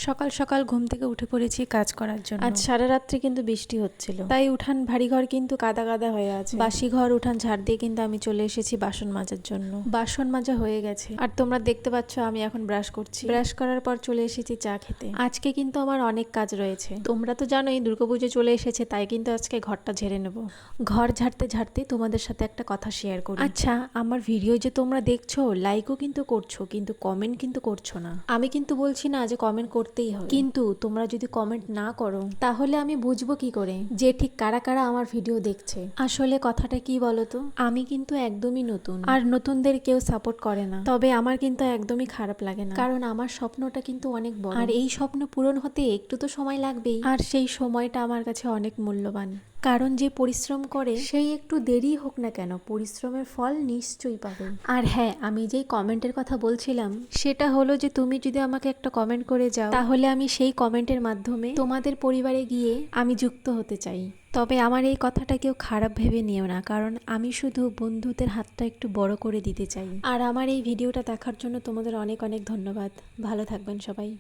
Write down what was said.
সকাল সকাল ঘুম থেকে উঠে পড়েছি কাজ করার জন্য। আজ সারা রাত্রি কিন্তু বৃষ্টি হচ্ছিল, তাই উঠান ভারী ঘর কিন্তু কাদা কাদা হয়ে আছে। বাসি ঘর উঠান ঝাড় দিয়ে কিন্তু আমি চলে এসেছি বাসন মাজার জন্য। বাসন মাজা হয়ে গেছে আর তোমরা দেখতে পাচ্ছ আমি এখন ব্রাশ করছি। ব্রাশ করার পর চলে এসেছি চা খেতে। আজকে কিন্তু আমার অনেক কাজ রয়েছে। তোমরা তো জানোই দুর্গাপুজো চলে এসেছে, তাই কিন্তু আজকে ঘরটা ঝেড়ে নেব। ঘর ঝাড়তে ঝাড়তে তোমাদের সাথে একটা কথা শেয়ার করি। আচ্ছা, আমার ভিডিও যে তোমরা দেখছো, লাইকও কিন্তু করছো, কিন্তু কমেন্ট কিন্তু করছো না। আমি কিন্তু বলছি না যে কমেন্ট করতেই হবে, কিন্তু তোমরা যদি কমেন্ট না করো তাহলে আমি বুঝবো কি করে যে ঠিক কারা কারা আমার ভিডিও দেখছে। আসলে কথাটা কি বলতো, আমি কিন্তু একদমই নতুন, আর নতুনদের কেউ সাপোর্ট করে না। তবে আমার কিন্তু একদমই খারাপ লাগে না, কারণ আমার স্বপ্নটা কিন্তু অনেক বড়, আর এই স্বপ্ন পূরণ হতে একটু তো সময় লাগবেই, আর সেই সময়টা আমার কাছে অনেক মূল্যবান। কারণ যে পরিশ্রম করে সেই একটু দেরি হোক না কেন, পরিশ্রমের ফল নিশ্চয়ই পাবে। আর হ্যাঁ, আমি যেই কমেন্টের কথা বলছিলাম সেটা হলো যে তুমি যদি আমাকে একটা কমেন্ট করে যাও, তাহলে আমি সেই কমেন্টের মাধ্যমে তোমাদের পরিবারে গিয়ে আমি যুক্ত হতে চাই। তবে আমার এই কথাটা কেউ খারাপ ভেবে নিও না, কারণ আমি শুধু বন্ধুদের হাতটা একটু বড় করে দিতে চাই। আর আমার এই ভিডিওটা দেখার জন্য তোমাদের অনেক অনেক ধন্যবাদ। ভালো থাকবেন সবাই।